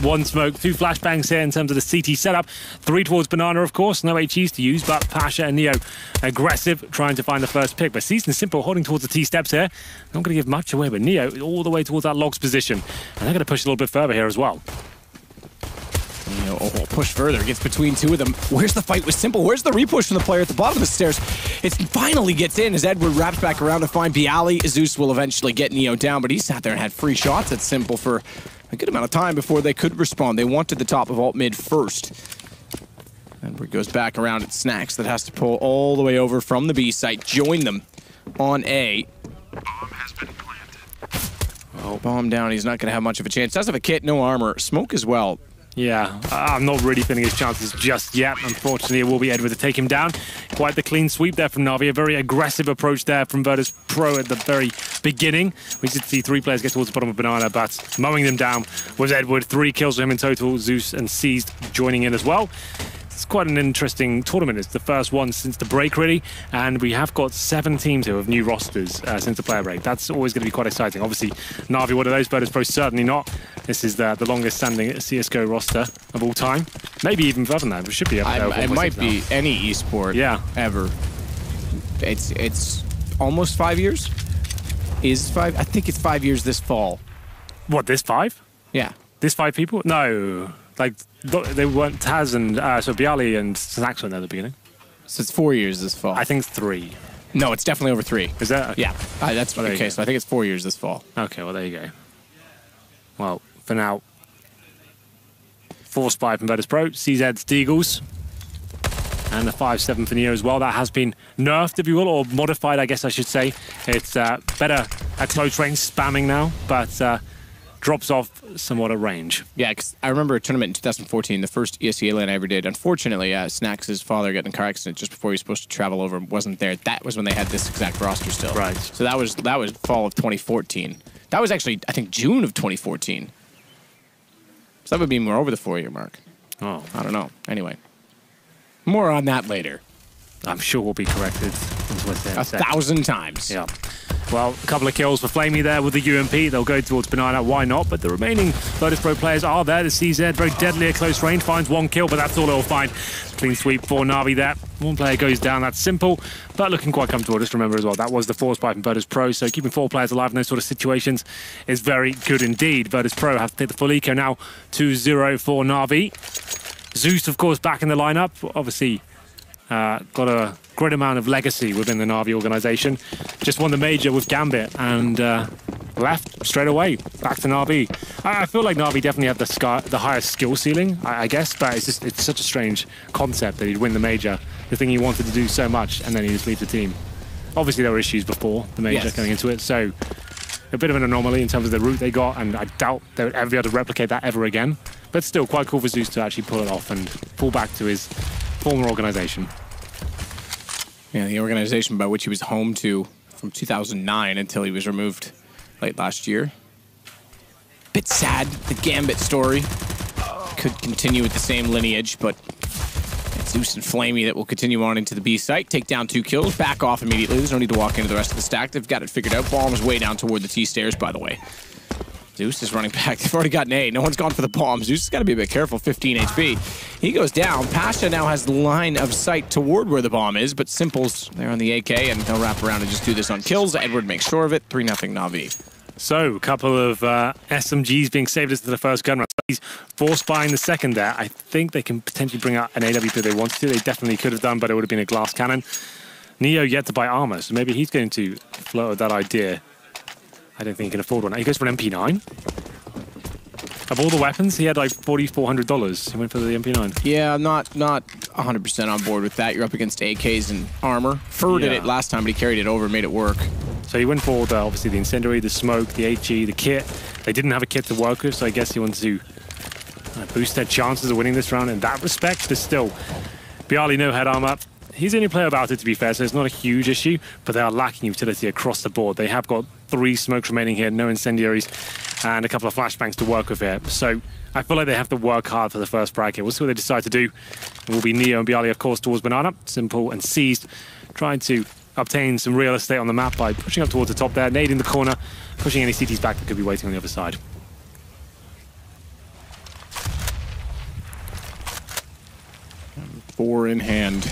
One smoke, two flashbangs here in terms of the CT setup. Three towards Banana, of course. No HEs to use, but Pasha and Neo aggressive, trying to find the first pick. But Season Simple holding towards the T-steps here. Not going to give much away, but Neo all the way towards that Logs position. And they're going to push a little bit further here as well. Neo, push further, gets between two of them. Where's the fight with Simple? Where's the repush from the player at the bottom of the stairs? It finally gets in as Edward wraps back around to find Bialy. Zeus will eventually get Neo down, but he sat there and had free shots at Simple for a good amount of time before they could respond. They wanted the top of alt mid first. Edward goes back around at Snacks that has to pull all the way over from the B site, join them on A. Bomb has been planted. Oh, bomb down. He's not going to have much of a chance. Does have a kit, no armor. Smoke as well. Yeah, I'm not really feeling his chances just yet. Unfortunately, it will be Edward to take him down. Quite the clean sweep there from Navi. A very aggressive approach there from Virtus Pro at the very beginning. We did see three players get towards the bottom of Banana, but mowing them down was Edward. 3 kills for him in total. Zeus and Seized joining in as well. It's quite an interesting tournament. It's the first one since the break, really, and we have got 7 teams here with new rosters since the player break. That's always going to be quite exciting. Obviously, Navi, one of those, Virtus Pro certainly not. This is the longest-standing CSGO roster of all time. Maybe even further than that. It should be up there. It might be any esport ever. It's almost 5 years. Is 5? I think it's 5 years this fall. What, this 5? Yeah. This 5 people? No. Like, they weren't Taz and so Bialy and Snacks were there at the beginning. So it's 4 years this fall. I think it's 3. No, it's definitely over 3. Is that? Okay. Yeah. That's okay. So I think it's 4 years this fall. Okay, well, there you go. Well, for now, 4 Spy from Virtus Pro, CZ's Deagles, and the 5-7 for Neo as well. That has been nerfed, if you will, or modified, I guess I should say. It's better at close range spamming now, but drops off somewhat at range. Yeah, because I remember a tournament in 2014, the first ESEA LAN I ever did. Unfortunately, Snacks' father got in a car accident just before he was supposed to travel over, wasn't there. That was when they had this exact roster still. Right. So that was fall of 2014. That was actually, I think, June of 2014. So that would be more over the 4-year mark. Oh. I don't know. Anyway. More on that later. I'm sure we'll be corrected. 1,000 times. Yeah. Well, a couple of kills for Flamey there with the UMP. They'll go towards Banana. Why not? But the remaining Virtus Pro players are there. The CZ, very deadly at close range, finds 1 kill, but that's all he'll find. Clean sweep for Navi there. 1 player goes down. That's simple, but looking quite comfortable. Just remember as well, that was the 4 spy from Virtus Pro, so keeping 4 players alive in those sort of situations is very good indeed. Virtus Pro have to take the full eco now. 2-0 for Navi. Zeus, of course, back in the lineup. Obviously, got a great amount of legacy within the Navi organization. Just won the major with Gambit and left straight away back to Navi. I feel like Navi definitely have the highest skill ceiling, I guess, but it's such a strange concept that he'd win the major, the thing he wanted to do so much, and then he just leave the team. Obviously, there were issues before the major coming into it, so a bit of an anomaly in terms of the route they got, and I doubt they would ever be able to replicate that ever again. But still, quite cool for Zeus to actually pull it off and fall back to his former organization. Yeah, the organization by which he was home to from 2009 until he was removed late last year. Bit sad, the Gambit story. Could continue with the same lineage, but it's Zeus and Flamey that will continue on into the B site, take down 2 kills, back off immediately. There's no need to walk into the rest of the stack. They've got it figured out. Bomb's way down toward the T stairs, by the way. Zeus is running back. They've already got an A. No one's gone for the bomb. Zeus has got to be a bit careful. 15 HP. He goes down. Pasha now has the line of sight toward where the bomb is, but Simple's there on the AK, and they'll wrap around and just do this on kills. Edward makes sure of it. 3-0 Navi. So, a couple of SMGs being saved into the first gun round. He's 4 spying the second there. I think they can potentially bring out an AWP if they wanted to. They definitely could have done, but it would have been a glass cannon. Neo yet to buy armor, so maybe he's going to float with that idea. I don't think he can afford one. He goes for an MP9. Of all the weapons, he had like $4,400. He went for the MP9. Yeah, I'm not 100% on board with that. You're up against AKs and armor. Fur did it last time, but he carried it over, made it work. So he went for obviously the incendiary, the smoke, the HE, the kit. They didn't have a kit to work with, so I guess he wanted to boost their chances of winning this round in that respect. But still, Bialy no head armor. He's the only player about it, to be fair, so it's not a huge issue, but they are lacking utility across the board. They have got 3 smokes remaining here, no incendiaries, and a couple of flashbangs to work with here. So I feel like they have to work hard for the first bracket. We'll see what they decide to do. It will be Neo and Bialy, of course, towards Banana. Simple and Seized, trying to obtain some real estate on the map by pushing up towards the top there, nading the corner, pushing any CTs back that could be waiting on the other side. 4 in hand.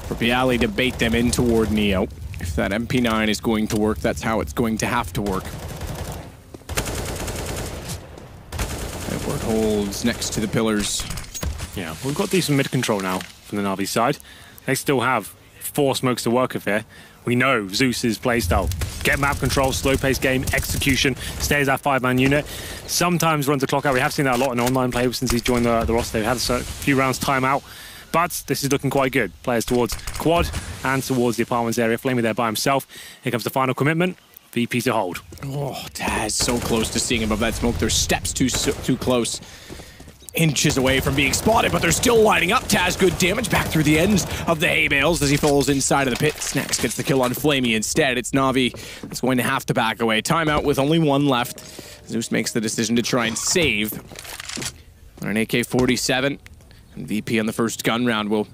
For Bialy to bait them in toward Neo. If that MP9 is going to work, that's how it's going to have to work. Edward holds next to the pillars. Yeah, we've got decent mid control now from the Navi side. They still have 4 smokes to work with here. We know Zeus's playstyle. Get map control, slow-paced game, execution, stays that 5-man unit. Sometimes runs the clock out. We have seen that a lot in online play since he's joined the roster. They've had a few rounds time out. But this is looking quite good. Players towards quad and towards the apartments area. Flamey there by himself. Here comes the final commitment. VP to hold. Oh, Taz so close to seeing above that smoke. Their steps too close. Inches away from being spotted, but they're still lining up. Taz, good damage back through the ends of the hay bales as he falls inside of the pit. Snacks gets the kill on Flamey instead. It's Navi that's going to have to back away. Timeout with only 1 left. Zeus makes the decision to try and save. An AK-47. And VP on the first gun round will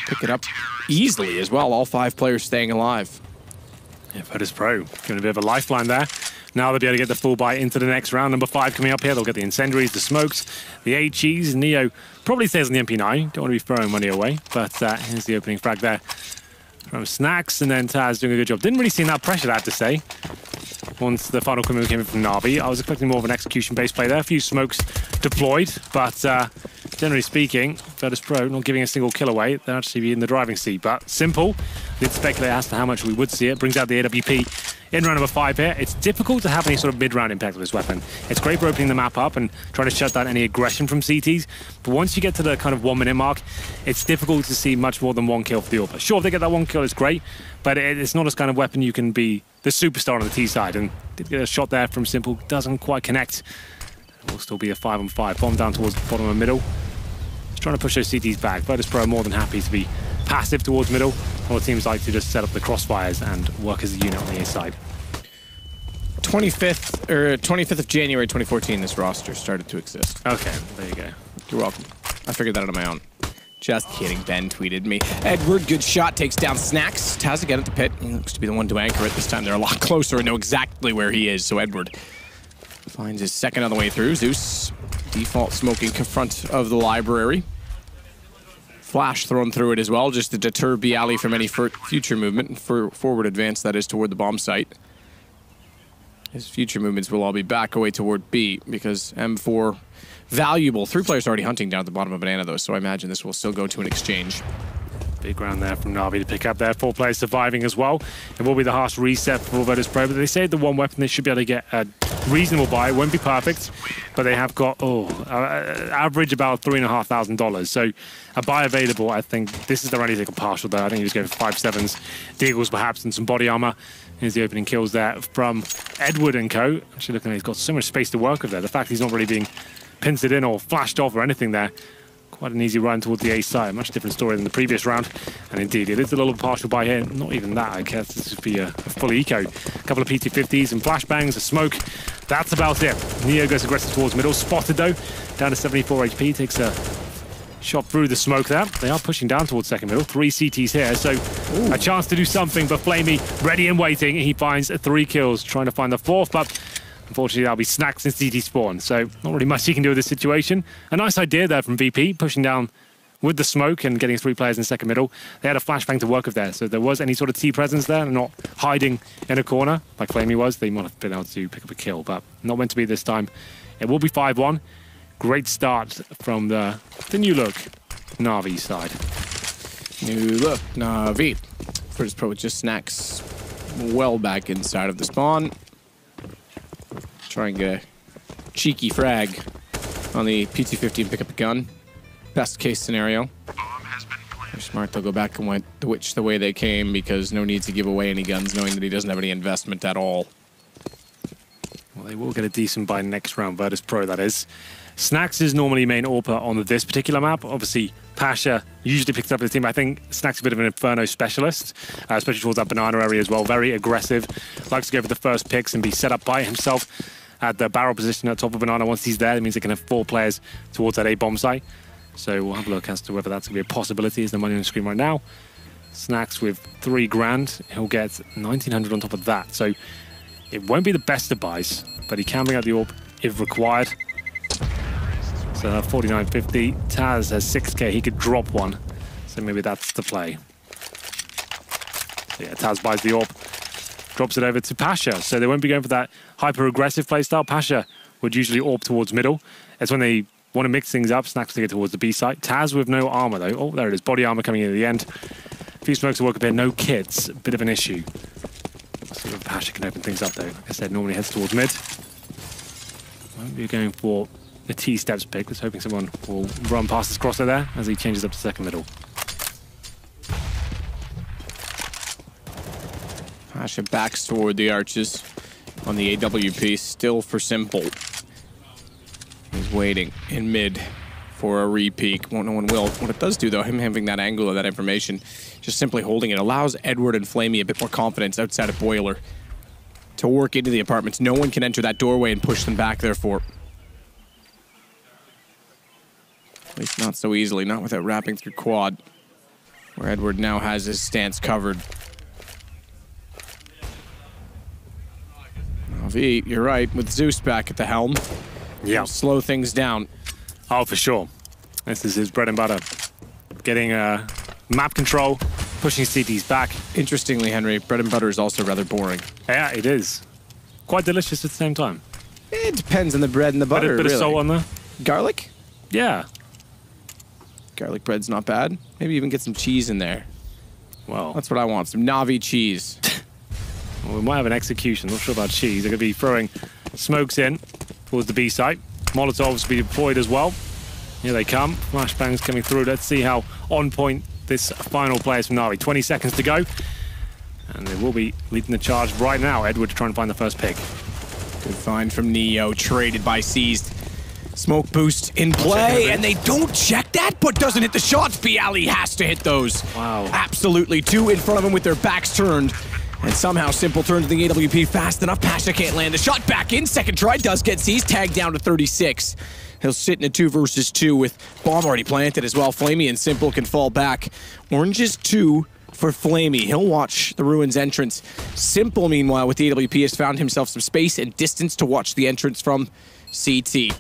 pick it up easily as well. All 5 players staying alive. Yeah, Virtus Pro giving a bit of a lifeline there. Now they'll be able to get the full buy into the next round. Number 5 coming up here. They'll get the incendiaries, the smokes, the HEs. Neo probably stays on the MP9. Don't want to be throwing money away. But here's the opening frag there from Snacks. And then Taz doing a good job. Didn't really see that pressure, I have to say. Once the final commitment came in from Navi, I was expecting more of an execution-based play there. A few smokes deployed, but generally speaking, Virtus Pro not giving a single kill away. They'll actually be in the driving seat, but simple. Did speculate as to how much we would see it. Brings out the AWP in round number 5 here. It's difficult to have any sort of mid-round impact with this weapon. It's great for opening the map up and trying to shut down any aggression from CTs, but once you get to the kind of 1 minute mark, it's difficult to see much more than 1 kill for the AWP. Sure, if they get that 1 kill, it's great, but it's not as kind of weapon you can be the superstar on the T side, and did get a shot there from Simple, doesn't quite connect. It will still be a 5-on-5. Bomb down towards the bottom and middle. Just trying to push those CTs back. Virtus Pro are more than happy to be passive towards middle, or teams like to just set up the crossfires and work as a unit on the A side. 25th of January 2014, this roster started to exist. Okay, there you go. You're welcome. I figured that out on my own. Just kidding, Ben tweeted me. Edward, good shot, takes down Snacks. Taz again at the pit. He looks to be the one to anchor it. This time they're a lot closer and know exactly where he is, so Edward finds his second on the way through. Zeus, default smoking in front of the library. Flash thrown through it as well, just to deter Bialy from any future movement, and for forward advance, that is, toward the bomb site. His future movements will all be back away toward B, because M4, valuable. 3 players already hunting down at the bottom of Banana, though, so I imagine this will still go to an exchange. Big round there from Navi to pick up there. 4 players surviving as well. It will be the harsh reset for Virtus Pro, but they saved the 1 weapon. They should be able to get a reasonable buy. It won't be perfect, but they have got, average about $3,500. So a buy available, I think. This is the only thing partial, though. I think he was going for 5.7s, deagles perhaps, and some body armor. Here's the opening kills there from Edward and co. Actually, looking at he's got so much space to work with there. The fact he's not really being pincered in or flashed off or anything there. Quite an easy run towards the A side. Much different story than the previous round. And indeed, it is a little partial buy here. Not even that, I guess. This would be a full eco. A couple of PT-50s and flashbangs, a smoke. That's about it. Neo goes aggressive towards middle. Spotted, though. Down to 74 HP. Takes a shot through the smoke there. They are pushing down towards second middle. 3 CTs here, so a chance to do something. But Flamey ready and waiting. He finds 3 kills, trying to find the 4th, but unfortunately, that'll be Snacks and CT spawn, so not really much he can do with this situation. A nice idea there from VP, pushing down with the smoke and getting 3 players in second middle. They had a flashbang to work with there, so if there was any sort of T presence there, and not hiding in a corner like Flamey was, they might have been able to pick up a kill, but not meant to be this time. It will be 5-1. Great start from the new look Navi side. New look Navi. Virtus Pro with just Snacks well back inside of the spawn. Try and get a cheeky frag on the PT-50 and pick up a gun. Best case scenario. They're smart, they'll go back and witch the way they came, because no need to give away any guns knowing that he doesn't have any investment at all. Well, they will get a decent buy next round, Virtus Pro, that is. Snacks is normally main AWPer on this particular map. Obviously, Pasha usually picks up the team. I think Snacks is a bit of an Inferno specialist, especially towards that banana area as well. Very aggressive. Likes to go for the first picks and be set up by himself at the barrel position at top of banana. Once he's there, it means they can have 4 players towards that A bomb site. So we'll have a look as to whether that's going to be a possibility. Is the money on the screen right now. Snacks with 3 grand. He'll get 1,900 on top of that. So it won't be the best of buys, but he can bring out the AWP if required. So 49.50. Taz has 6k. He could drop one. So maybe that's the play. So yeah, Taz buys the AWP. Drops it over to Pasha. So they won't be going for that hyper-aggressive playstyle. Pasha would usually AWP towards middle. That's when they want to mix things up. Snacks to get towards the B site. Taz with no armor, though. Oh, there it is. Body armor coming in at the end. A few smokes to work up here. No kits. A bit of an issue. See if Pasha can open things up, though. Like I said, normally heads towards mid. Won't be going for the T-steps pick. Just hoping someone will run past this crosser there as he changes up to second middle. Pasha backs toward the arches on the AWP, still for Simple. He's waiting in mid for a re-peek. No one will. What it does do, though, him having that angle of that information, just simply holding it, allows Edward and Flamey a bit more confidence outside of Boiler to work into the apartments. No one can enter that doorway and push them back, therefore. At least not so easily, not without wrapping through quad, where Edward now has his stance covered. Navi, you're right, with Zeus back at the helm. Yeah. Slow things down. Oh, for sure. This is his bread and butter. Getting map control, pushing CDs back. Interestingly, Henry, bread and butter is also rather boring. Yeah, it is. Quite delicious at the same time. It depends on the bread and the butter, Bit really. of salt on there. Garlic? Yeah. Garlic bread's not bad. Maybe even get some cheese in there. Well, That's what I want, some Navi cheese. we might have an execution. Not sure about cheese. They're going to be throwing smokes in towards the B site. Molotovs will be deployed as well. Here they come. Flashbangs coming through. Let's see how on point this final play is from Navi. 20 seconds to go. And they will be leading the charge right now. Edward trying to find the first pick. Good find from Neo, traded by Seized. Smoke boost in play, and they don't check that, but doesn't hit the shots. Bialy has to hit those. Wow. Absolutely. Two in front of him with their backs turned. And somehow Simple turns the AWP fast enough. Pasha can't land a shot back in. Second try does get Seized, tagged down to 36. He'll sit in a 2 versus 2 with bomb already planted as well. Flamey and Simple can fall back. Oranges 2 for Flamey. He'll watch the Ruins entrance. Simple, meanwhile, with the AWP, has found himself some space and distance to watch the entrance from CT.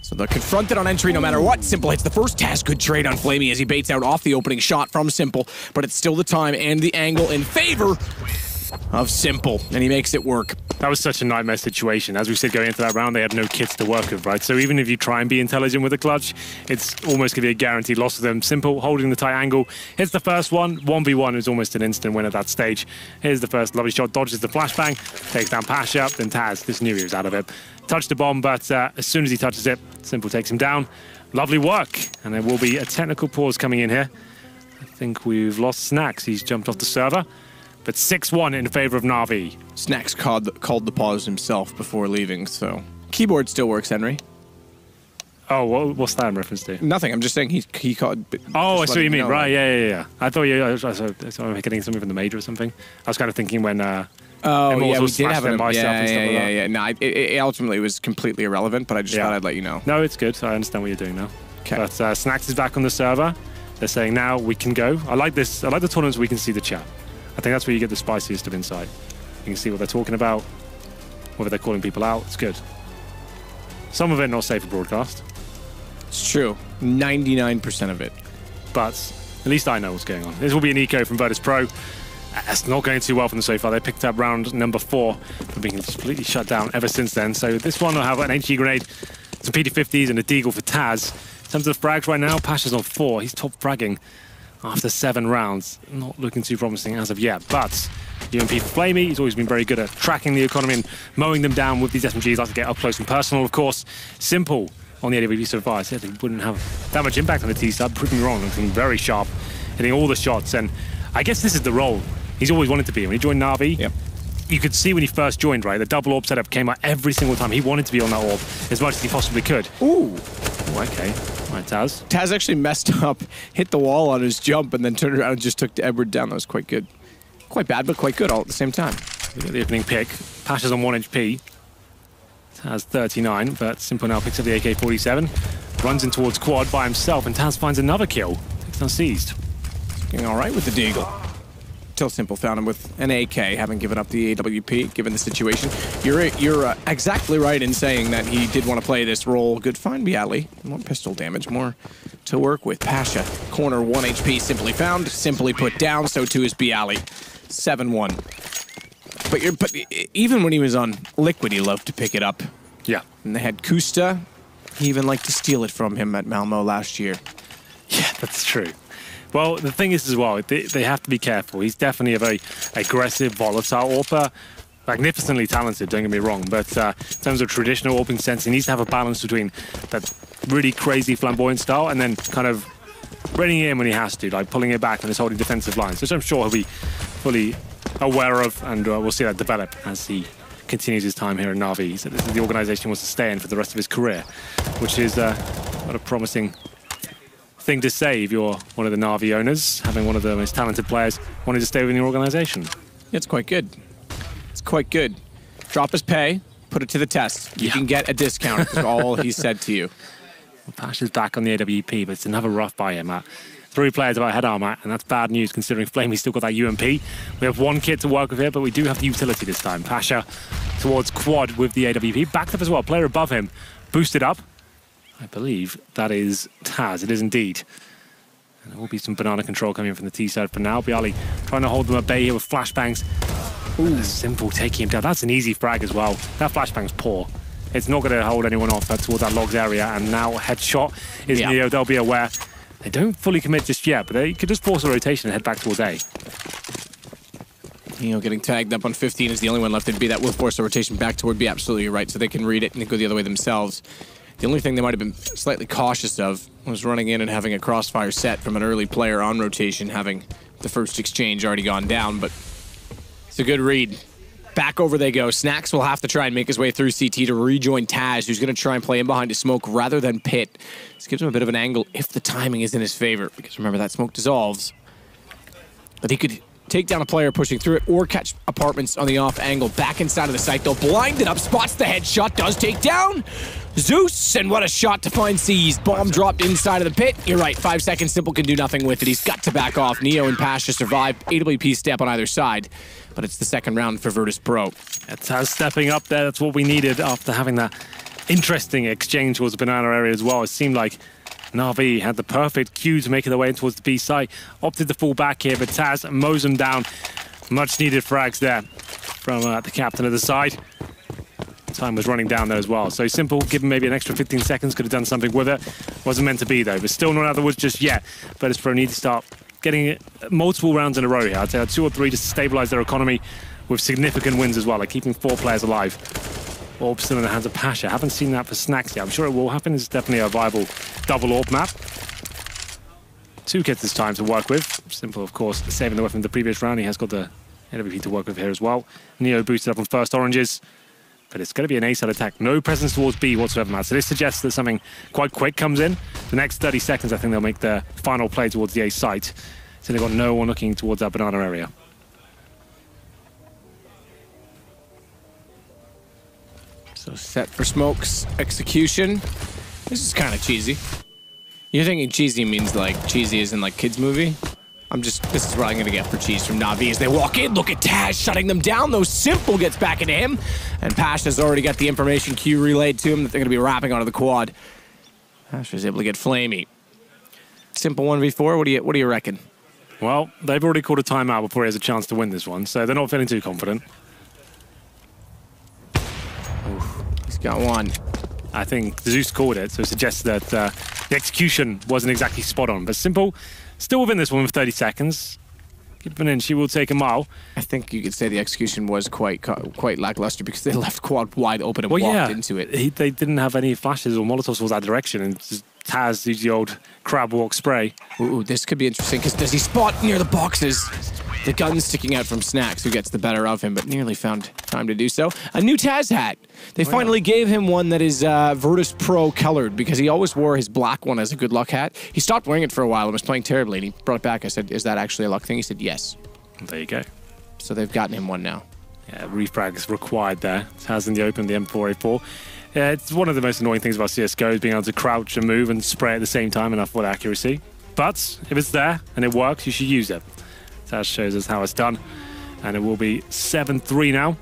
So they're confronted on entry no matter what. Simple hits the first. Taz, good trade on Flamey as he baits out off the opening shot from Simple, but it's still the time and the angle in favor of Simple, and he makes it work. That was such a nightmare situation. As we said going into that round, they had no kits to work with, right? So even if you try and be intelligent with a clutch, it's almost going to be a guaranteed loss of them. Simple, holding the tight angle, hits the first one. 1v1 is almost an instant win at that stage. Here's the first lovely shot, dodges the flashbang, takes down Pasha, then Taz, just knew he was out of it. Touched the bomb, but as soon as he touches it, Simple takes him down. Lovely work, and there will be a technical pause coming in here. I think we've lost Snacks. He's jumped off the server. But 6-1 in favor of Navi. Snacks called the pause himself before leaving, so... Keyboard still works, Henry. Oh, what's that in reference to? Nothing, I'm just saying he called... Oh, I see what you mean. Right, yeah. I thought I was getting something from the major or something. I was kind of thinking when... oh, yeah, we did have it. Yeah. No, it ultimately was completely irrelevant, but I just thought I'd let you know. No, it's good. I understand what you're doing now. Okay. But Snacks is back on the server. They're saying now we can go. I like this. I like the tournaments where we can see the chat. I think that's where you get the spiciest of insight. You can see what they're talking about, whether they're calling people out. It's good. Some of it not safe for broadcast. It's true. 99% of it. But at least I know what's going on. This will be an eco from Virtus Pro. That's not going too well for them so far. They picked up round number 4 for being completely shut down ever since then. So this one will have an HE grenade, some PD-50s, and a deagle for Taz. In terms of the frags right now, Pasha's on 4. He's top fragging after 7 rounds. Not looking too promising as of yet, but UMP for Flamey, he's always been very good at tracking the economy and mowing them down with these SMGs. Like to get up close and personal, of course. Simple on the AWP so far. I said they wouldn't have that much impact on the T-sub. Proving me wrong, looking very sharp, hitting all the shots, and I guess this is the role he's always wanted to be. When he joined Navi, you could see when he first joined, right? The double AWP setup came out every single time. He wanted to be on that AWP as much as he possibly could. Ooh. Oh, okay. All right, Taz. Taz actually messed up, hit the wall on his jump, and then turned around and just took Edward down. That was quite good. Quite bad, but quite good all at the same time. We get the opening pick. Pasha's on 1 HP. Taz 39, but Simple now picks up the AK-47. Runs in towards quad by himself, and Taz finds another kill. Takes down Seized. Looking all right with the deagle. Till Simple found him with an AK, having given up the AWP, given the situation. You're exactly right in saying that he did want to play this role. Good find, Bialy. More pistol damage, more to work with. Pasha, corner, 1 HP, Simply found, Simply put down, so too is Bialy. 7-1. But even when he was on Liquid, he loved to pick it up. Yeah. And they had Kusta. He even liked to steal it from him at Malmö last year. Yeah, that's true. Well, the thing is as well, they have to be careful. He's definitely a very aggressive, volatile AWPer. Magnificently talented, don't get me wrong. But in terms of traditional AWPing sense, he needs to have a balance between that really crazy flamboyant style and then kind of reining it in when he has to, like pulling it back on his holding defensive lines, which I'm sure he'll be fully aware of, and we'll see that develop as he continues his time here in Navi. He said this is the organization he wants to stay in for the rest of his career, which is what a promising thing to say if you're one of the Navi owners, having one of the most talented players wanting to stay within your organization. Yeah, it's quite good. It's quite good. Drop his pay, put it to the test. You can get a discount, is all he said to you. Well, Pasha's back on the AWP, but it's another rough buy him, Matt. 3 players about head armor, and that's bad news considering Flamey's still got that UMP. We have 1 kit to work with here, but we do have the utility this time. Pasha towards quad with the AWP. Backed up as well, player above him, boosted up. I believe that is Taz, it is indeed. And there will be some banana control coming in from the T side for now. Bialy trying to hold them at bay here with flashbangs. Ooh, Simple taking him down. That's an easy frag as well. That flashbang's poor. It's not going to hold anyone off towards that logs area, and now headshot is Neo. They'll be aware. They don't fully commit just yet, but they could just force a rotation and head back towards A. Neo getting tagged up on 15 is the only one left. It'd be that will force a rotation back toward B, absolutely right, so they can read it and go the other way themselves. The only thing they might have been slightly cautious of was running in and having a crossfire set from an early player on rotation, having the first exchange already gone down, but it's a good read. Back over they go. Snacks will have to try and make his way through CT to rejoin Taz, who's going to try and play in behind a smoke rather than pit. This gives him a bit of an angle if the timing is in his favor, because remember, that smoke dissolves. But he could take down a player pushing through it or catch apartments on the off angle. Back inside of the site, though. Blinded up, spots the headshot, does take down Zeus, and what a shot to find seized. Bomb dropped inside of the pit. You're right, 5 seconds, Simple can do nothing with it. He's got to back off. Neo and Pasha survive. AWP step on either side, but it's the second round for Virtus Pro. Taz stepping up there, that's what we needed after having that interesting exchange towards the banana area as well. It seemed like Navi had the perfect cue to make their way towards the B site. Opted to fall back here, but Taz mows them down. Much needed frags there from the captain of the side. Time was running down there as well. So Simple, given maybe an extra 15 seconds, could have done something with it. Wasn't meant to be though, but still not out of the woods just yet. Virtus Pro need to start getting multiple rounds in a row here. I'd say 2 or 3 just to stabilize their economy with significant wins as well, like keeping 4 players alive. Orb still in the hands of Pasha. Haven't seen that for Snacks yet. I'm sure it will happen. It's definitely a viable double orb map. 2 kits this time to work with. Simple, of course, saving the weapon the previous round. He has got the AWP to work with here as well. Neo boosted up on first oranges. But it's going to be an A-side attack. No presence towards B whatsoever, Matt. So this suggests that something quite quick comes in. The next 30 seconds, I think they'll make their final play towards the A site. So they've got no one looking towards that banana area. So set for smokes execution. This is kind of cheesy. You're thinking cheesy means like cheesy as in like kids movie? This is what I'm gonna get for cheese from Navi as they walk in. Look at Taz shutting them down, though. Simple gets back into him. And Pasha's already got the information queue relayed to him that they're gonna be wrapping onto the quad. Pasha's able to get Flamey. Simple 1v4, what do you reckon? Well, they've already called a timeout before he has a chance to win this one, so they're not feeling too confident. Oof, he's got one. I think Zeus called it, so it suggests that the execution wasn't exactly spot on. But Simple, still within this one with 30 seconds. Keeping in, she will take a mile. I think you could say the execution was quite lackluster because they left quad wide open and walked into it. They didn't have any flashes or molotovs towards that direction, and just Taz used the old crab walk spray. Ooh, this could be interesting because does he spot near the boxes? The gun's sticking out from Snacks, who gets the better of him, but nearly found time to do so. A new Taz hat. They finally gave him one that is Virtus Pro colored because he always wore his black one as a good luck hat. He stopped wearing it for a while and was playing terribly, and he brought it back. I said, is that actually a luck thing? He said, yes. There you go. So they've gotten him one now. Yeah, refrag is required there. Taz in the open, the M4A4. Yeah, it's one of the most annoying things about CSGO is being able to crouch and move and spray at the same time, enough with accuracy. But if it's there and it works, you should use it. Taz shows us how it's done. And it will be 7-3 now.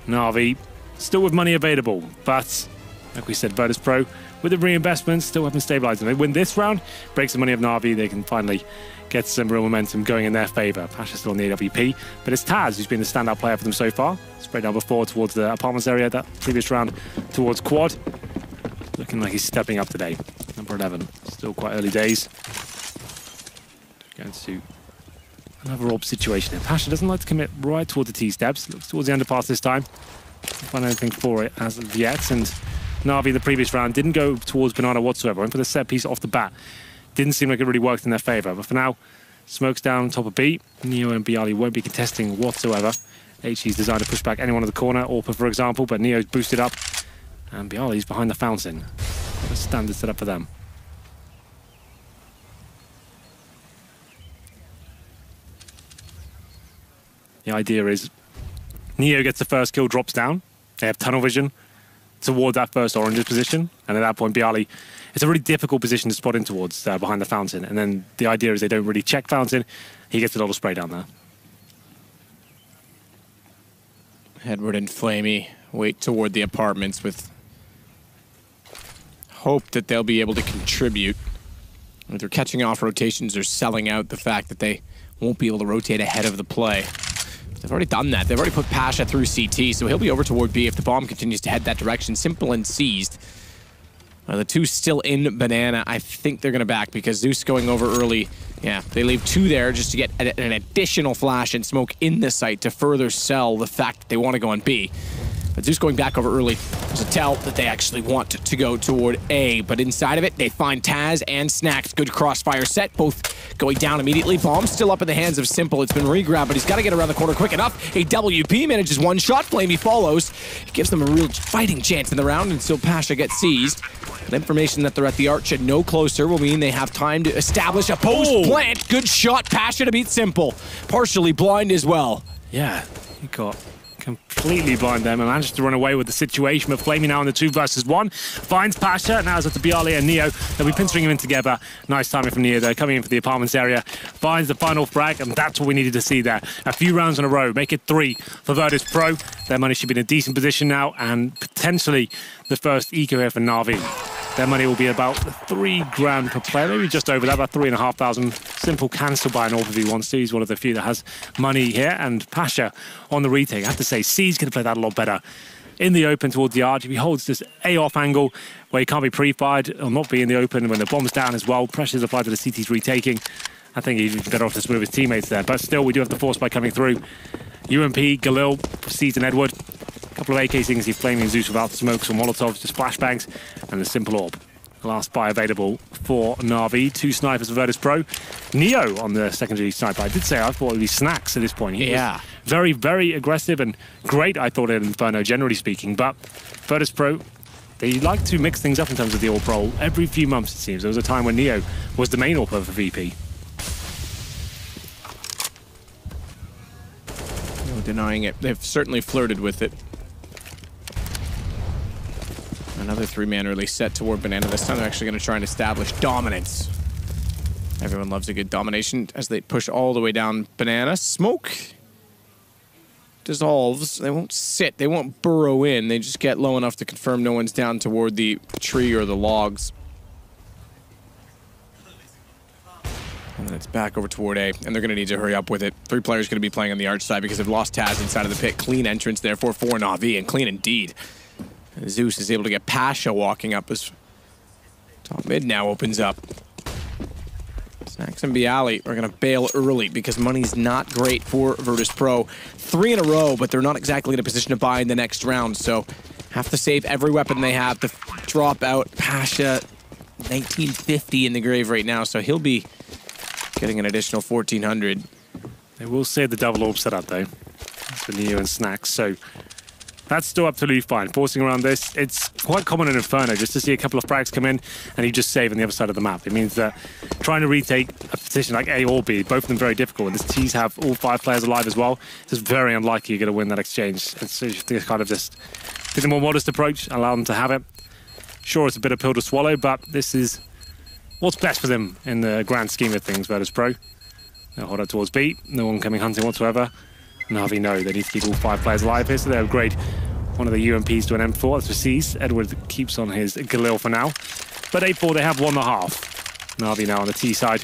Navi still with money available, but like we said, Virtus Pro with the reinvestment still haven't stabilized them. They win this round, breaks the money of Navi, they can finally get some real momentum going in their favor. Pasha's still on the AWP, but it's Taz who's been the standout player for them so far. Sprayed down before towards the apartments area, that previous round towards quad. Looking like he's stepping up today. Number 11, still quite early days. Going to another orb situation here. Pasha doesn't like to commit right towards the T-steps. Looks towards the underpass this time. Can't find anything for it as of yet. And Navi, the previous round, didn't go towards Banana whatsoever. Went for the set piece off the bat. Didn't seem like it really worked in their favor. But for now, smokes down top of B. Neo and Bialy won't be contesting whatsoever. HE's designed to push back anyone in the corner, Orpa for example, but Neo's boosted up. And Bialy's behind the fountain. A standard set up for them. The idea is Neo gets the first kill, drops down. They have tunnel vision toward that first orange position. And at that point, Bialy, it's a really difficult position to spot in towards behind the fountain. And then the idea is they don't really check fountain. He gets a little spray down there. Edward and Flamey wait toward the apartments with hope that they'll be able to contribute. Either catching off rotations or selling out the fact that they won't be able to rotate ahead of the play. They've already done that. They've already put Pasha through CT, so he'll be over toward B if the bomb continues to head that direction. Simple and seized. The two still in Banana. I think they're going to back because Zeus going over early. Yeah, they leave two there just to get an additional flash and smoke in the site to further sell the fact that they want to go on B. But Zeus going back over early is a tell that they actually want to go toward A. But inside of it, they find Taz and Snacks. Good crossfire set, both going down immediately. Bomb still up in the hands of Simple. It's been re-grabbed, but he's got to get around the corner quick enough. A WP manages one shot. Flamey follows. He gives them a real fighting chance in the round until Pasha gets seized. And information that they're at the arch and no closer will mean they have time to establish a post plant. Good shot. Pasha to beat Simple. Partially blind as well. Yeah, he got completely blind them and managed to run away with the situation, but Flamey now on the 2 versus 1. Finds Pasha, now it's up to Bialy and Neo. They'll be pinstring him in together. Nice timing from Neo there, coming in for the apartments area. Finds the final frag, and that's what we needed to see there. A few rounds in a row, make it 3 for Virtus Pro. Their money should be in a decent position now, and potentially the first eco here for Navi. Their money will be about 3 grand per player, maybe just over that, about 3,500. Simple cancel by an Orb if he wants to. He's one of the few that has money here. And Pasha on the retake. I have to say, C's going to play that a lot better. In the open towards the arch, if he holds this A-off angle where he can't be pre-fired, or not be in the open when the bomb's down as well, pressure's applied to the CT's retaking. I think he's better off to move his teammates there. But still, we do have the force by coming through. UMP, Galil, Prestige and Edward. Couple of AK things, he's flaming Zeus without smokes or Molotovs, just flashbangs, and a simple orb. The last buy available for Navi. 2 snipers for Virtus Pro. Neo on the secondary sniper. I did say I thought it would be Snacks at this point. He was very, very aggressive and great, I thought, in Inferno, generally speaking. But Virtus Pro, they like to mix things up in terms of the AWP role. Every few months, it seems. There was a time when Neo was the main AWP for VP. No denying it. They've certainly flirted with it. Another 3-man release set toward Banana. This time they're actually going to try and establish dominance. Everyone loves a good domination as they push all the way down Banana. Smoke dissolves. They won't sit. They won't burrow in. They just get low enough to confirm no one's down toward the tree or the logs. And then it's back over toward A, and they're going to need to hurry up with it. 3 players going to be playing on the arch side because they've lost Taz inside of the pit. Clean entrance there for Navi, and clean indeed. Zeus is able to get Pasha walking up as top mid now opens up. Snacks and Bialy are going to bail early because money's not great for Virtus Pro. 3 in a row, but they're not exactly in a position to buy in the next round, so have to save every weapon they have to drop out. Pasha, 1950 in the grave right now, so he'll be getting an additional 1,400. They will save the double orb setup, though, for Neo and Snacks, so that's still absolutely fine. Forcing around this, it's quite common in Inferno just to see a couple of frags come in and you just save on the other side of the map. It means that trying to retake a position like A or B, both of them very difficult. And this T's have all 5 players alive as well. It's very unlikely you're going to win that exchange. It's kind of just take a more modest approach, allow them to have it. Sure, it's a bit of pill to swallow, but this is what's best for them in the grand scheme of things, Virtus Pro. They'll hold up towards B. No one coming hunting whatsoever. Navi know they need to keep all 5 players alive here, so they upgrade one of the UMPs to an M4. That's for C's. Edward keeps on his Galil for now. But 8-4, they have won the half. Navi now on the T side.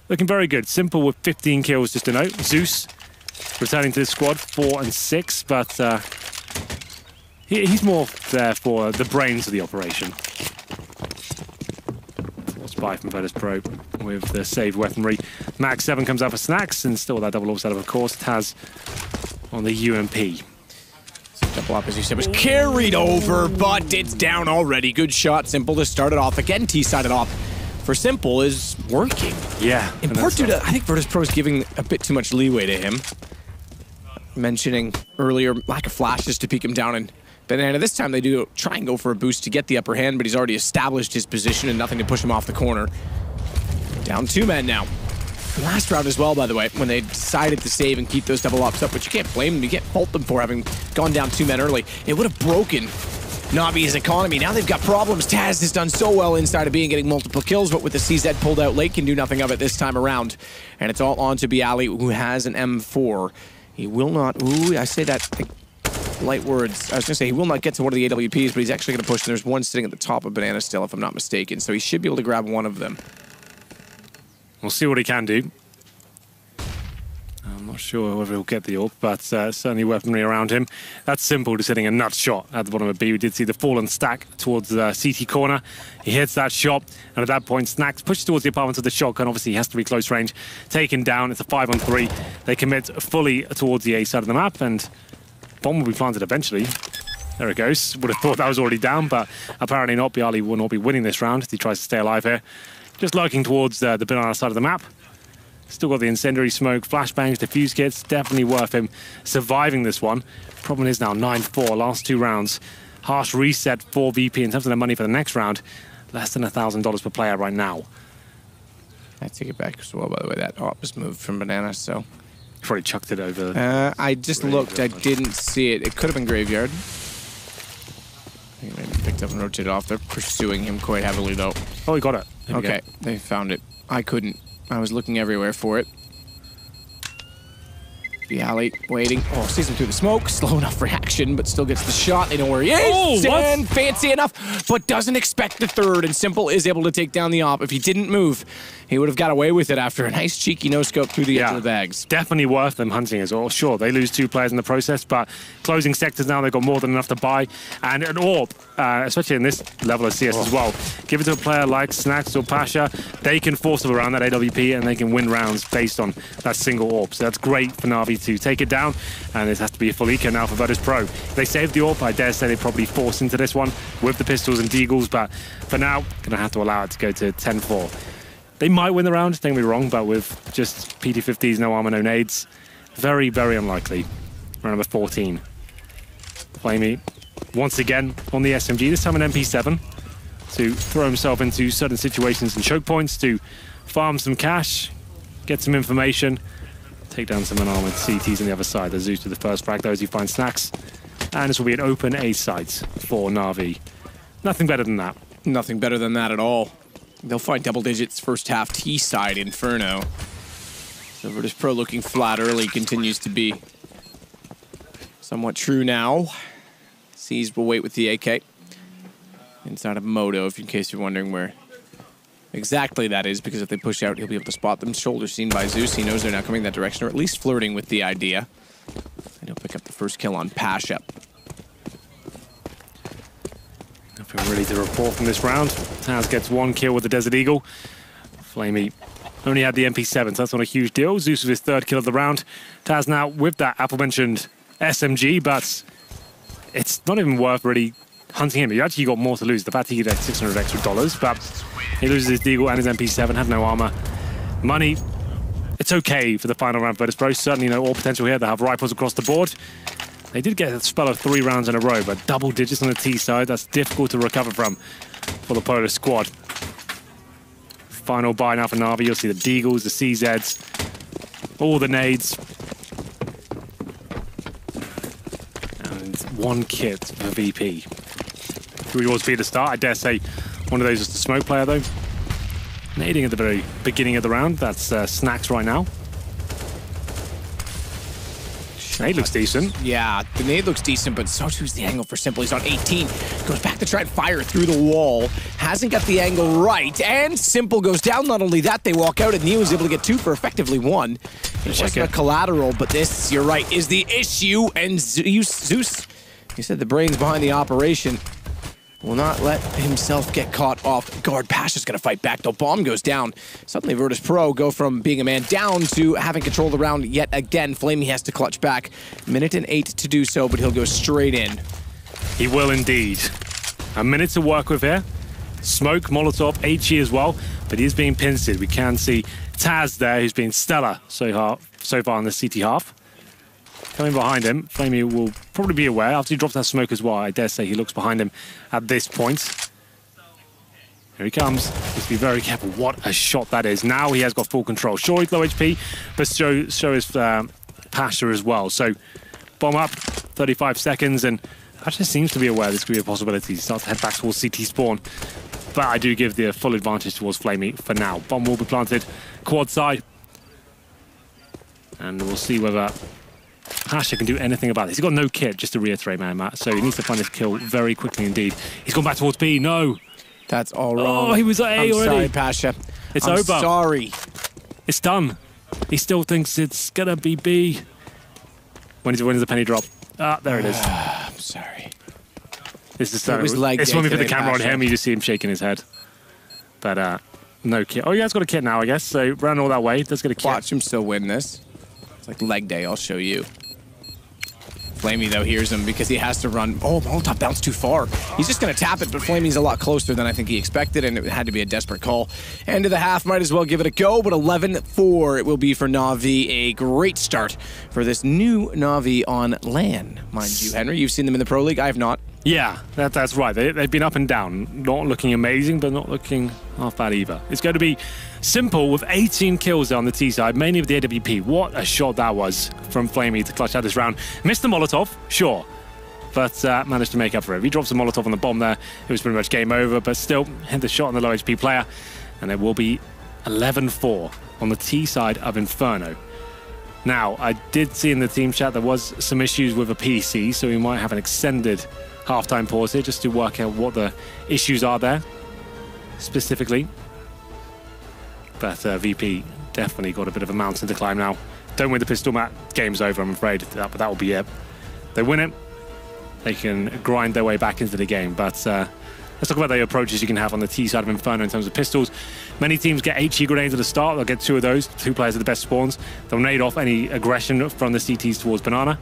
Looking very good. Simple with 15 kills, just to note. Zeus returning to the squad, 4 and 6, but he's more there for the brains of the operation. Spy from Virtus Pro with the saved weaponry. Mag 7 comes out for Snacks, and still that double AWP setup, of course. Taz on the UMP. Double up, as you said, was carried over, but it's down already. Good shot. Simple to start it off. Again, T-sided off for Simple is working. Yeah. In part due to, I think Virtus Pro is giving a bit too much leeway to him. Mentioning earlier, lack of flashes to peek him down, and Banana this time they do try and go for a boost to get the upper hand, but he's already established his position and nothing to push him off the corner. Down 2 men now. Last round as well, by the way, when they decided to save and keep those double ops up, which you can't blame them, you can't fault them for having gone down 2 men early. It would have broken Navi's economy. Now they've got problems. Taz has done so well inside of B and getting multiple kills, but with the CZ pulled out late, can do nothing of it this time around. And it's all on to Bialy, who has an M4. He will not, ooh, I say that like, light words. I was going to say he will not get to one of the AWPs, but he's actually going to push, and there's one sitting at the top of Banana still, if I'm not mistaken. So he should be able to grab one of them. We'll see what he can do. I'm not sure whether he'll get the AWP, but certainly weaponry around him. That's Simple, just hitting a nut shot at the bottom of B. We did see the fallen stack towards the CT corner. He hits that shot, and at that point, Snacks pushes towards the apartment of the shotgun. Obviously, he has to be close range. Taken down. It's a 5-on-3. They commit fully towards the A side of the map, and bomb will be planted eventually. There it goes. Would have thought that was already down, but apparently not. Bialy will not be winning this round. He tries to stay alive here. Just lurking towards the banana side of the map. Still got the incendiary smoke, flashbangs, defuse kits. Definitely worth him surviving this one. Problem is now 9-4, last 2 rounds. Harsh reset for VP in terms of the money for the next round. Less than $1,000 per player right now. I take it back as well, by the way. That AWP was moved from Banana, so... Probably chucked it over. I just looked. I didn't see it. It could have been Graveyard. I think maybe picked up and rotated off. They're pursuing him quite heavily, though. Oh, he got it. Okay, they found it. I couldn't. I was looking everywhere for it. Bialy waiting. Oh, sees him through the smoke. Slow enough reaction, but still gets the shot. They know where he is. Oh, and fancy enough, but doesn't expect the third. And Simple is able to take down the AWP. If he didn't move, he would have got away with it after a nice cheeky no-scope through the edge of the bags. Definitely worth them hunting as well. Sure, they lose 2 players in the process, but closing sectors now, they've got more than enough to buy. And an AWP, especially in this level of CS as well, give it to a player like Snacks or Pasha, they can force them around that AWP and they can win rounds based on that single AWP. So that's great for Navi to take it down, and this has to be a full eco now for Virtus Pro. If they save the AWP, I dare say they probably force into this one with the pistols and deagles, but for now, gonna have to allow it to go to 10-4. They might win the round, don't get me wrong, but with just PT-50s, no armor, no nades, very, very unlikely. Round number 14. Flamey, once again, on the SMG, this time an MP7, to throw himself into certain situations and choke points, to farm some cash, get some information, take down some unarmored CTs on the other side. There's Zeus with the first frag, those who find Snacks. And this will be an open A site for Navi. Nothing better than that. Nothing better than that at all. They'll find double digits first half T-side Inferno. So Virtus Pro looking flat early continues to be somewhat true now. C's will wait with the AK. Inside of Moto, if in case you're wondering where exactly that is, because if they push out, he'll be able to spot them. Shoulder seen by Zeus. He knows they're now coming that direction, or at least flirting with the idea. And he'll pick up the first kill on Pasha. Nothing really to report from this round. Taz gets 1 kill with the Desert Eagle. Flamey only had the MP7, so that's not a huge deal. Zeus with his 3rd kill of the round. Taz now with that aforementioned SMG, but it's not even worth really hunting him. You actually got more to lose. The fact he gets $600 extra, but he loses his Deagle and his MP7, had no armor. Money, it's okay for the final round for Virtus Pro. Certainly no all potential here. They have rifles across the board. They did get a spell of 3 rounds in a row, but double digits on the T side, that's difficult to recover from for the Polar squad. Final buy now for Navi. You'll see the Deagles, the CZs, all the nades. And 1 kit for VP. 3 yours be the start. I dare say one of those is the smoke player, though. Nading at the very beginning of the round. That's Snacks right now. Nade looks decent. Yeah, the nade looks decent, but so too's the angle for Simple. He's on 18. Goes back to try and fire through the wall. Hasn't got the angle right, and Simple goes down. Not only that, they walk out, and Neo is able to get 2 for effectively 1. It wasn't a collateral, but this, you're right, is the issue. And Zeus, he said the brains behind the operation, will not let himself get caught off guard. Pasha's going to fight back, though. Bomb goes down. Suddenly, Virtus Pro go from being a man down to having control of the round yet again. Flamey has to clutch back. 1:08 to do so, but he'll go straight in. He will indeed. A minute to work with here. Smoke, Molotov, HE as well, but he is being pincered. We can see Taz there, who's been stellar so far in the CT half. Coming behind him, Flamey will probably be aware after he drops that smoke as well. I dare say he looks behind him at this point. Here he comes. Just be very careful. What a shot that is. Now he has got full control. Sure, he's low HP, but so is Pasha as well. So bomb up, 35 seconds, and Pasha seems to be aware this could be a possibility. He starts to head back towards CT spawn. But I do give the full advantage towards Flamey for now. Bomb will be planted quad side. And we'll see whether Pasha can do anything about this. He's got no kit, just to reiterate, Matt. So he needs to find his kill very quickly indeed. He's gone back towards B. No. That's all wrong. Oh, he was at A already. Sorry, Pasha. It's I'm over. Sorry. It's done. He still thinks it's going to be B. When does the penny drop? Ah, there it is. I'm sorry. This is so. It was like it's when we put the camera Pasha. on him, you just see him shaking his head. But no kit. Oh, he has got a kit now, I guess. So ran all that way. Does get a kit. Watch him still win this. It's like leg day. I'll show you. Flamey, though, hears him because he has to run. Oh, Molotov bounced too far. He's just going to tap it, but Flamey's a lot closer than I think he expected, and it had to be a desperate call. End of the half, might as well give it a go, but 11-4 it will be for Navi. A great start for this new Navi on LAN. Mind you, Henry, you've seen them in the Pro League. I have not. Yeah, that's right. They've been up and down. Not looking amazing, but not looking half bad either. It's going to be Simple with 18 kills on the T side, mainly with the AWP. What a shot that was from Flamey to clutch out this round. Missed the Molotov, sure, but managed to make up for it. If he drops a Molotov on the bomb there, it was pretty much game over, but still hit the shot on the low HP player, and it will be 11-4 on the T side of Inferno. Now, I did see in the team chat there was some issues with a PC, so we might have an extended halftime pause here just to work out what the issues are there specifically. But VP definitely got a bit of a mountain to climb now. Don't win the pistol map, game's over, I'm afraid. But that will be it. They win it, they can grind their way back into the game. But let's talk about the approaches you can have on the T side of Inferno in terms of pistols. Many teams get HE grenades at the start. They'll get 2 of those. 2 players are the best spawns. They'll nade off any aggression from the CTs towards Banana.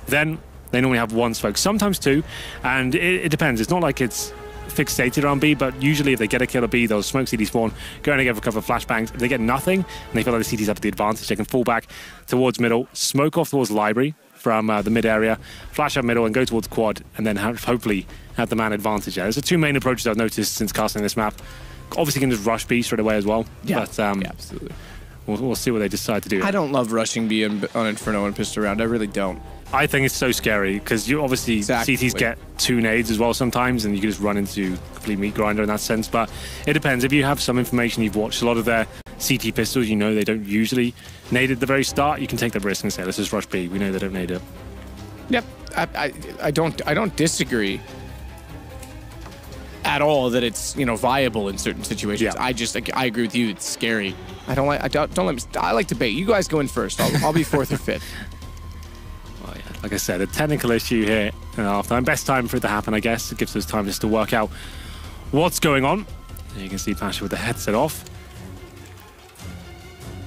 Then they normally have 1 smoke, sometimes 2, and it depends. It's not like it's fixated on B, but usually if they get a kill at B, they'll smoke CT spawn, go in and get a couple of flashbangs. If they get nothing, and they feel like the CTs have the advantage, they can fall back towards middle, smoke off towards library from the mid area, flash up middle and go towards quad, and then hopefully have the man advantage there. There's the 2 main approaches I've noticed since casting this map. Obviously can just rush B straight away as well. Yeah, but, yeah, absolutely. We'll see what they decide to do. I don't love rushing B on Inferno and pistol round. I really don't. I think it's so scary because you obviously CTs get 2 nades as well sometimes, and you can just run into complete meat grinder in that sense. But it depends. If you have some information, you've watched a lot of their CT pistols, you know they don't usually nade at the very start. You can take the risk and say, let's just rush B. We know they don't nade it. Yep, I don't disagree at all that it's viable in certain situations. Yeah. I agree with you. It's scary. I like to bait. You guys go in first. I'll be 4th or 5th. Well, yeah, like I said, a technical issue here in halftime. Best time for it to happen, I guess. It gives us time just to work out what's going on. And you can see Pasha with the headset off.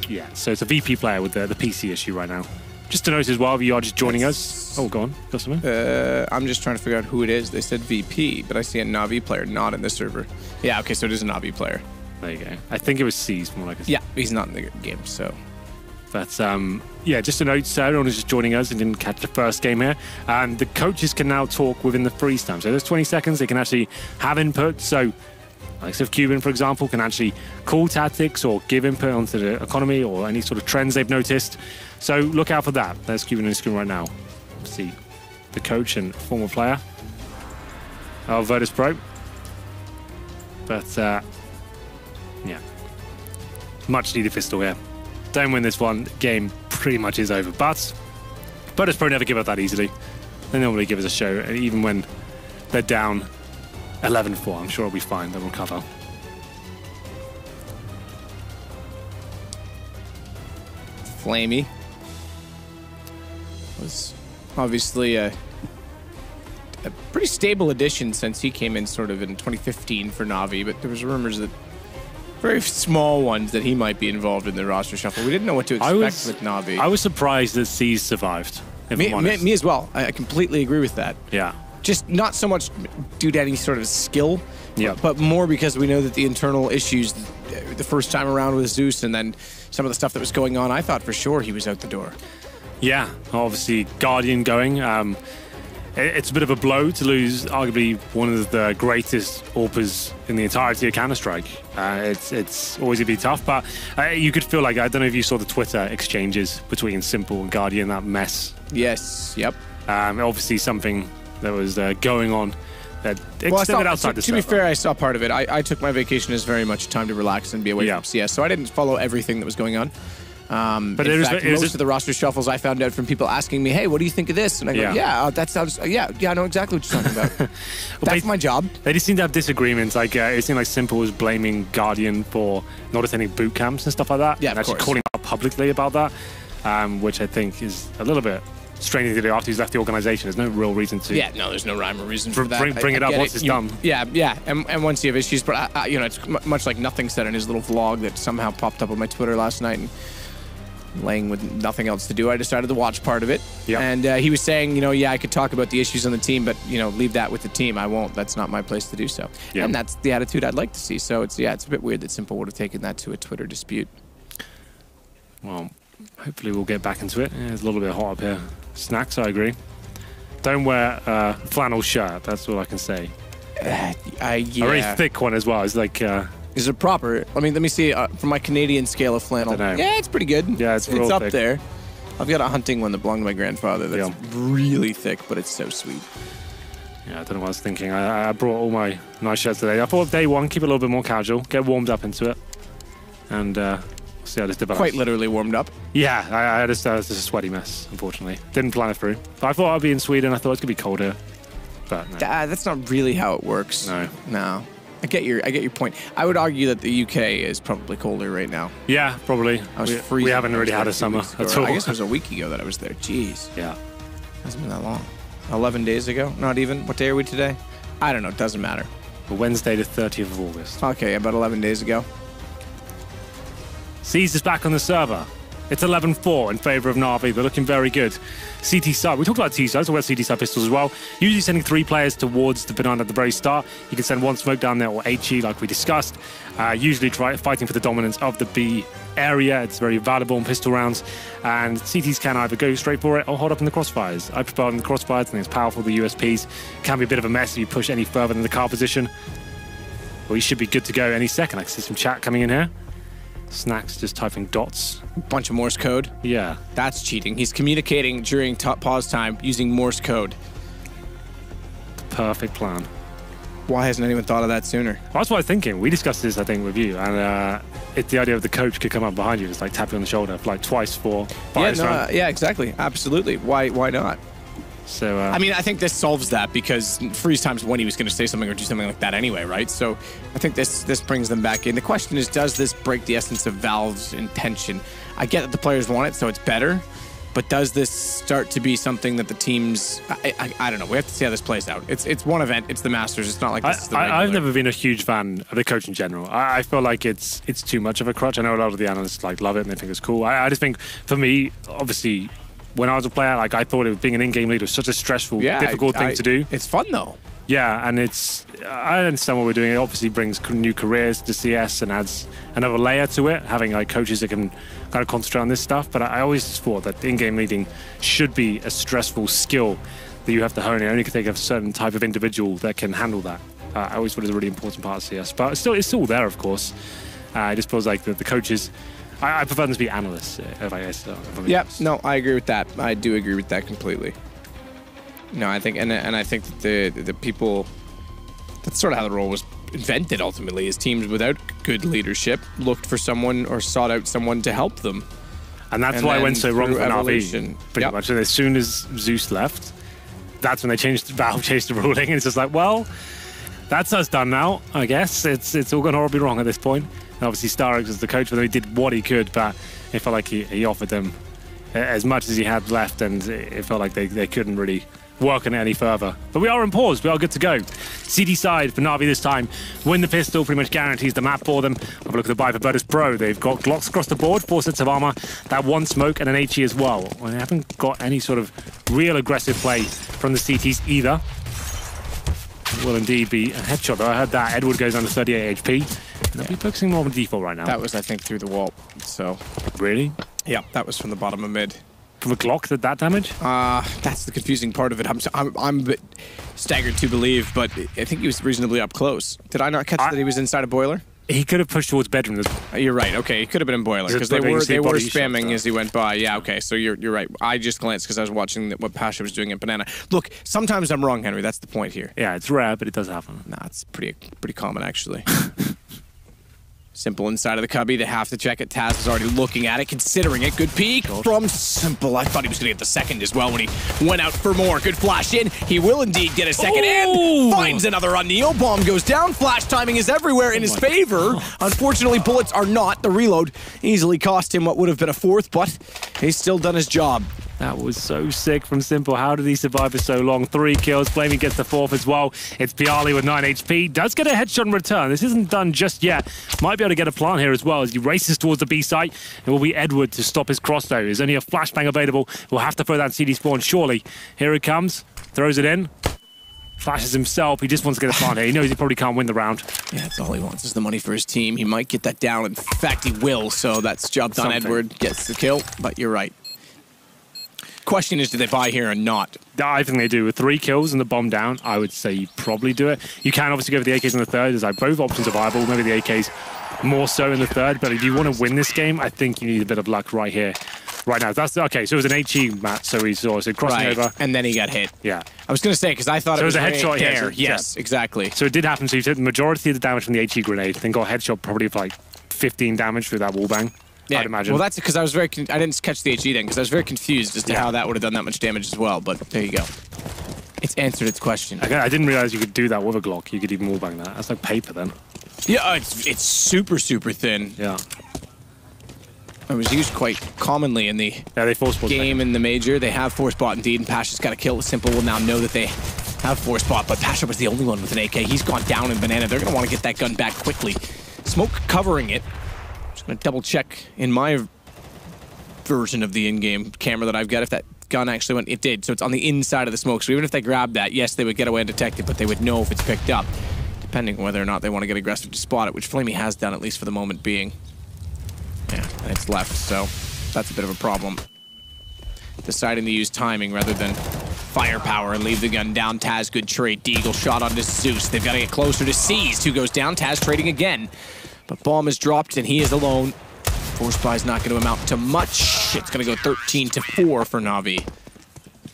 Yeah, so it's a VP player with the PC issue right now. Just to note as well, if you are just joining us. Oh, go on. Got something? I'm just trying to figure out who it is. They said VP, but I see a Navi player not in the server. Yeah, okay, so it is a Navi player. There you go. I think it was C's more like a... Yeah, he's not in the game, so... But, yeah, just a note, so everyone who's just joining us and didn't catch the first game here, the coaches can now talk within the freeze time. So there's 20 seconds, they can actually have input. So, like Cuban, for example, can actually call tactics or give input onto the economy or any sort of trends they've noticed. So look out for that. There's Cuban on the screen right now. See the coach and former player of Virtus Pro. But, yeah, much needed pistol here. Don't win this one, game pretty much is over. But Virtus Pro never give up that easily. They normally give us a show, even when they're down 11-4. I'm sure it'll be fine. They'll recover. Flamey was obviously a pretty stable addition since he came in sort of in 2015 for Navi, but there was rumors that very small ones that he might be involved in the roster shuffle. We didn't know what to expect with Navi. I was surprised that C's survived. Me as well. I completely agree with that. Yeah. Just not so much due to any sort of skill, yeah, but more because we know that the internal issues the first time around with Zeus and then some of the stuff that was going on, I thought for sure he was out the door. Yeah, obviously Guardian going. It's a bit of a blow to lose arguably one of the greatest AWPers in the entirety of Counter-Strike. It's always going to be tough, but you could feel like, I don't know if you saw the Twitter exchanges between Simple and Guardian, that mess. Yes, yep. Obviously something that was going on that extended outside the server. To be fair, I saw part of it. I took my vacation as very much time to relax and be away from CS, so I didn't follow everything that was going on. But in fact, most of the roster shuffles I found out from people asking me, hey, what do you think of this? And I go, that sounds, I know exactly what you're talking about. Well, that's my job. They just seem to have disagreements. Like, it seemed like Simple was blaming Guardian for not attending boot camps and stuff like that. Yeah, and actually calling out publicly about that, which I think is a little bit strange to do after he's left the organization. There's no real reason to. Yeah, no, there's no rhyme or reason for that. Bring it up once it's done. Yeah, and once you have issues, but you know, it's much like Nothing said in his little vlog that somehow popped up on my Twitter last night. And laying with nothing else to do, I decided to watch part of it. Yep. And he was saying, you know, yeah, I could talk about the issues on the team, but, you know, leave that with the team. I won't. That's not my place to do so. Yep. And that's the attitude I'd like to see. So it's a bit weird that Simple would have taken that to a Twitter dispute. Well, hopefully we'll get back into it. Yeah, it's a little bit hot up here. Snacks, I agree. Don't wear a flannel shirt. That's all I can say. Yeah. A very thick one as well. It's like... Is it proper? I mean, let me see from my Canadian scale of flannel. Yeah, it's pretty good. Yeah, it's up thick. there. I've got a hunting one that belonged to my grandfather that's really thick, but it's so sweet. Yeah, I don't know what I was thinking. I brought all my nice shirts today. I thought day one, keep it a little bit more casual, get warmed up into it, and see how this develops. Quite literally warmed up. Yeah, I had a sweaty mess, unfortunately. Didn't plan it through. But I thought I'd be in Sweden. I thought it's going to be colder, but no. That's not really how it works. No. I get your point. I would argue that the UK is probably colder right now. Yeah, probably. I was freezing. We haven't really had a summer at all. I guess it was a week ago that I was there. Jeez. Yeah. Hasn't been that long. 11 days ago? Not even. What day are we today? I don't know. It doesn't matter. Wednesday the 30th of August. Okay, about 11 days ago. C's is back on the server. It's 11-4 in favor of Navi. They're looking very good. CT side. We talked about T sides. We'll CT side pistols as well. Usually sending 3 players towards the banana at the very start. You can send 1 smoke down there or HE like we discussed. Usually fighting for the dominance of the B area. It's very valuable in pistol rounds. And CTs can either go straight for it or hold up in the crossfires. I prefer in the crossfires. I think it's powerful. The USPs can be a bit of a mess if you push any further than the car position. Well, you should be good to go any second. I can see some chat coming in here. Snacks just typing dots. Bunch of Morse code. Yeah. That's cheating. He's communicating during pause time using Morse code. Perfect plan. Why hasn't anyone thought of that sooner? Well, that's what I was thinking. We discussed this, I think, with you. And it's the idea of the coach could come up behind you. It's like tap you on the shoulder like twice for fires. Yeah, exactly. Absolutely. Why not? So, I mean, I think this solves that because freeze time's when he was going to say something or do something like that anyway, right? So I think this brings them back in. The question is, does this break the essence of Valve's intention? I get that the players want it, so it's better. But does this start to be something that the teams... I don't know. We have to see how this plays out. It's one event. It's the Masters. It's not like this is the regular. I've never been a huge fan of the coach in general. I feel like it's too much of a crutch. I know a lot of the analysts love it and they think it's cool. I just think, for me, obviously... When I was a player, I thought being an in-game leader was such a stressful, difficult thing to do. It's fun, though. Yeah, and I understand what we're doing. It obviously brings new careers to CS and adds another layer to it, having coaches that can kind of concentrate on this stuff. But I always thought that in-game leading should be a stressful skill that you have to hone. It only can take a certain type of individual that can handle that. I always thought it was a really important part of CS. But it's still there, of course. It just feels like the coaches... I prefer them to be analysts, if I guess. Yeah, no, I agree with that. I do agree with that completely. No, I think, and I think that the people, that's sort of how the role was invented ultimately, is teams without good leadership looked for someone or sought out someone to help them. And that's why it went so wrong for Navi, pretty Yep. much. And as soon as Zeus left, that's when they changed the ruling. And it's just like, well, that's us done now, I guess. It's all gone horribly wrong at this point. And obviously, Starix as the coach, he did what he could, but it felt like he offered them as much as he had left, and it felt like they couldn't really work on it any further. But we are in pause. We are good to go. CD side for Navi this time. Win the pistol pretty much guarantees the map for them. Have a look at the buy for Virtus Pro. They've got Glocks across the board, 4 sets of armor, that 1 smoke, and an HE as well. Well, they haven't got any sort of real aggressive play from the CTs either. It will indeed be a headshot, though. I heard that. Edward goes under 38 HP. And they'll be focusing more on default right now. That was, I think, through the wall. So. Really? Yeah, that was from the bottom of mid. From a Glock did that damage? That's the confusing part of it. I'm a bit staggered to believe, but I think he was reasonably up close. Did I not catch that he was inside a boiler? He could have pushed towards bedroom. You're right. Okay, he could have been in boiler because they were spamming as he went by. Yeah. Okay. So you're right. I just glanced because I was watching what Pasha was doing at Banana. Look, sometimes I'm wrong, Henry. That's the point here. Yeah, it's rare, but it does happen. Nah, it's pretty common actually. Simple inside of the cubby. They have to check it. Taz is already looking at it, considering it. Good peek from Simple. I thought he was going to get the second as well when he went out for more. Good flash in. He will indeed get a second and finds another on Neo. Bomb goes down. Flash timing is everywhere in his favor. Unfortunately, bullets are not. The reload easily cost him what would have been a 4th, but he's still done his job. That was so sick from Simple. How did he survive for so long? 3 kills. Flamey gets the 4th as well. It's Piali with 9 HP. Does get a headshot in return. This isn't done just yet. Might be able to get a plant here as well as he races towards the B site. It will be Edward to stop his cross though. There's only a flashbang available. We'll have to throw that CD spawn surely. Here it comes. Throws it in. Flashes himself. He just wants to get a plant here. He knows he probably can't win the round. Yeah, that's all he wants is the money for his team. He might get that down. In fact, he will. So that's job done. Edward gets the kill, but you're right. Question is, do they buy here or not? I think they do. With 3 kills and the bomb down, I would say you probably do it. You can obviously go for the AKs in the third. There's like both options are viable. Maybe the AKs more so in the third. But if you want to win this game, I think you need a bit of luck right here. Right now. That's okay. So it was an HE match. So he saw crossing over. And then he got hit. Yeah. I was going to say, because I thought it was a headshot there. here. Yes, exactly. So it did happen. So he took the majority of the damage from the HE grenade. Then got a headshot probably for like 15 damage through that wallbang. Yeah, I'd imagine. Well, that's because I was I didn't catch the HE then because I was very confused as to how that would have done that much damage as well. But there you go. It's answered its question. Okay, I didn't realize you could do that with a Glock. You could even wallbang that. That's like paper then. Yeah, it's super thin. Yeah. It was used quite commonly in the they force game in the major. They have force bot indeed, and Pasha's got a kill. Simple will now know that they have force bot, but Pasha was the only one with an AK. He's gone down in Banana. They're going to want to get that gun back quickly. Smoke covering it. Just going to double check in my version of the in-game camera that I've got if that gun actually went. It did, so it's on the inside of the smoke. So even if they grabbed that, yes, they would get away undetected, but they would know if it's picked up, depending on whether or not they want to get aggressive to spot it, which Flamey has done, at least for the moment being. Yeah, and it's left, so that's a bit of a problem. Deciding to use timing rather than firepower and leave the gun down. Taz, good trade. Deagle shot onto Zeus. They've got to get closer to Seized, who goes down. Taz trading again. But bomb is dropped, and he is alone. Force buy's not going to amount to much. It's going to go 13-4 for Navi.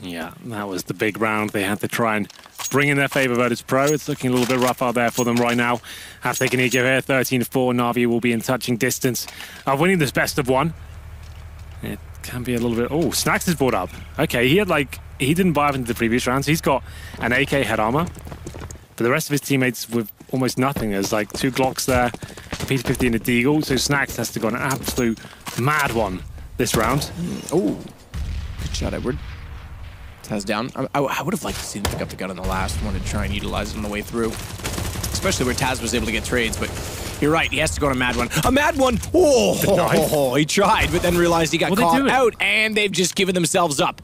Yeah, that was the big round. They had to try and bring in their favor Virtus Pro. It's looking a little bit rough out there for them right now. Have taken a give here, 13-4. Navi will be in touching distance of winning this best of one. It can be a little bit... Oh, Snacks is brought up. Okay, he didn't buy up into the previous rounds. He's got an AK head armor. But the rest of his teammates with almost nothing. There's like 2 Glocks there, a P50 and a Deagle. So Snacks has to go on an absolute mad one this round. Oh, good shot, Edward. Taz down. I would have liked to see him pick up the gun in the last one and try and utilize it on the way through. Especially where Taz was able to get trades, but you're right, he has to go on a mad one. A mad one! Oh, he tried, but then realized he got caught out, and they've just given themselves up.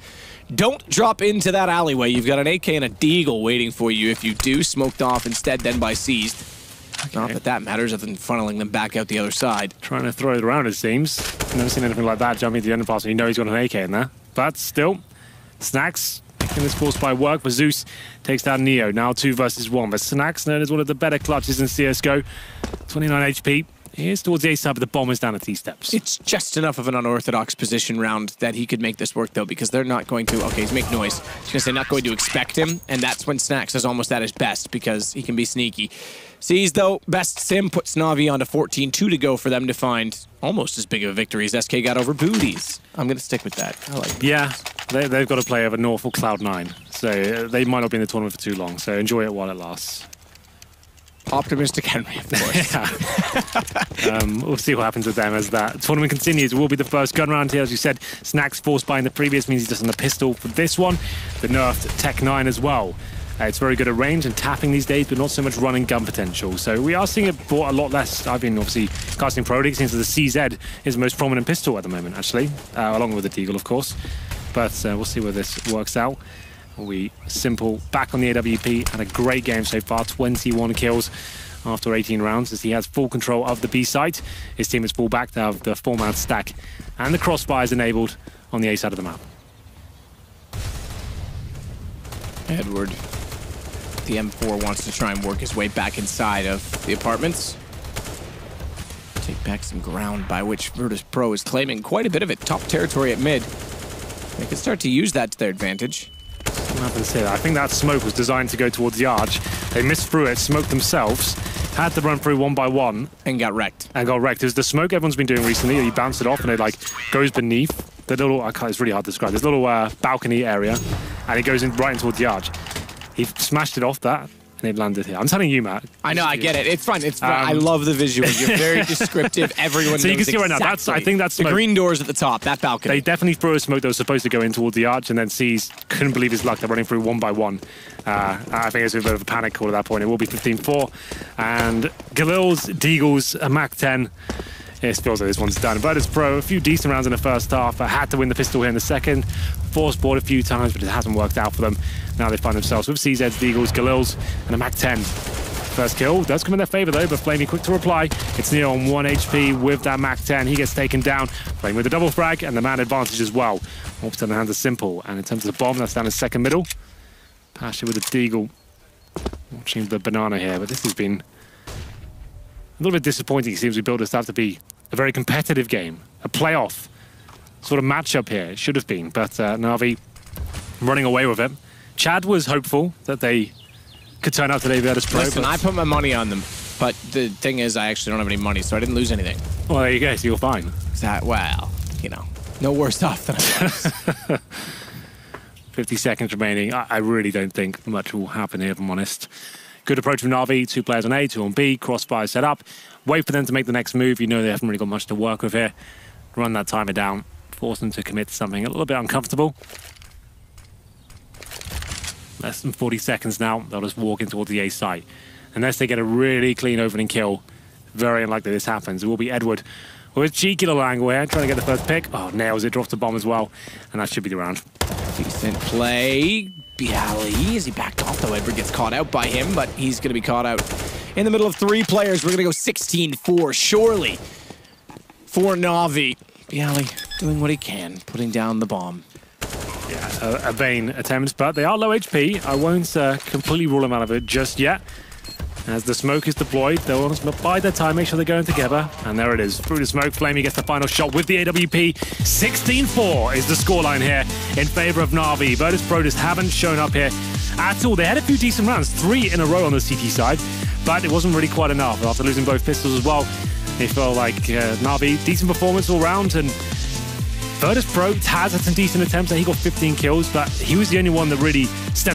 Don't drop into that alleyway. You've got an AK and a Deagle waiting for you. If you do, smoked off instead, then by Seized. Okay. Not that that matters other than funneling them back out the other side. Trying to throw it around, it seems. Never seen anything like that jumping to the end pass, and you know he's got an AK in there. But still, Snacks making this force by work, but Zeus takes down Neo. Now 2 versus 1. But Snacks, known as one of the better clutches in CSGO. 29 HP. Here's towards the A side, but the bomb is down at T-steps. It's just enough of an unorthodox position round that he could make this work, though, because they're not going to... Okay, he's making noise. He's going to say not going to expect him, and that's when Snacks is almost at his best, because he can be sneaky. Sees, though, best sim puts Navi onto 14-2 to go for them to find almost as big of a victory as SK got over Booties. I'm going to stick with that. I like it. Yeah, they've got to play over North or Cloud9, so they might not be in the tournament for too long, so enjoy it while it lasts. Optimistic Henry, of course. Yeah. We'll see what happens with them as that tournament continues. It will be the first gun round here. As you said, Snacks forced by in the previous means he's just on the pistol for this one. The nerfed Tech 9 as well. It's very good at range and tapping these days, but not so much running gun potential. So we are seeing it brought a lot less. I've been obviously casting Pro League since the CZ is the most prominent pistol at the moment, actually, along with the Deagle, of course. But we'll see where this works out. We Simple back on the AWP, had a great game so far, 21 kills after 18 rounds as he has full control of the B site. His team is full back to have the 4-man stack and the crossfires enabled on the A side of the map. Edward, the M4 wants to try and work his way back inside of the apartments. Take back some ground by which Virtus Pro is claiming quite a bit of it. Top territory at mid. They can start to use that to their advantage. I think that smoke was designed to go towards the arch. They missed through it, smoked themselves, had to run through one by one. And got wrecked. And got wrecked. It was the smoke everyone's been doing recently. You bounce it off and it like goes beneath the little, it's really hard to describe, this little balcony area. And it goes in right in towards the arch. He smashed it off that and it landed here. I'm telling you, Matt. I know, I get it. It's fun. It's fun. I love the visual. You're very descriptive. Everyone knows so you can see exactly. right now, I think that's the green doors at the top, that balcony. They definitely threw a smoke that was supposed to go in towards the arch and then sees, couldn't believe his luck. They're running through one by one. I think it's a bit of a panic call at that point. It will be 15-4. And Galil's, Deagle's, a Mac 10. It feels like this one's done. Virtus Pro, a few decent rounds in the first half. Had to win the pistol here in the second. Forced board a few times, but it hasn't worked out for them. Now they find themselves with CZ's, Deagle's, Galil's, and a Mac 10. First kill does come in their favor though, but Flamey quick to reply. It's Neo on 1 HP with that Mac 10. He gets taken down. Flamey with a double frag and the man advantage as well. Ops in the hands of Simple. And in terms of the bomb, that's down in second middle. Pasha with the Deagle. Watching the banana here, but this has been a little bit disappointing. It seems we built this up to be a very competitive game, a playoff sort of matchup here. It should have been, but Navi running away with it. Chad was hopeful that they could turn out today Virtus Pro. Listen, I put my money on them, but the thing is I actually don't have any money, so I didn't lose anything. Well, there you go, so you're fine. Well, you know, no worse off than I was. 50 seconds remaining. I really don't think much will happen here, if I'm honest. Good approach from Navi. 2 players on A, 2 on B. Crossfire set up. Wait for them to make the next move. You know they haven't really got much to work with here. Run that timer down. Force them to commit to something a little bit uncomfortable. Less than 40 seconds now. They'll just walk in towards the A site. Unless they get a really clean opening kill, very unlikely this happens. It will be Edward with a cheeky little angle here, trying to get the first pick. Oh, nails it, drops the bomb as well. And that should be the round. Decent play. Bialy, as he backed off, though Edward gets caught out by him, but he's going to be caught out in the middle of 3 players. We're going to go 16-4, surely, for Navi. Bialy doing what he can, putting down the bomb. Yeah, a vain attempt, but they are low HP. I won't completely rule them out of it just yet. As the smoke is deployed, they'll bide their time, make sure they're going together. And there it is. Through the smoke, Flamey gets the final shot with the AWP. 16-4 is the scoreline here in favor of Navi. Virtus Pro just haven't shown up here at all. They had a few decent rounds, 3 in a row on the CT side, but it wasn't really quite enough. After losing both pistols as well, they felt like Navi, decent performance all round. And Virtus Pro has had some decent attempts. He got 15 kills, but he was the only one that really stepped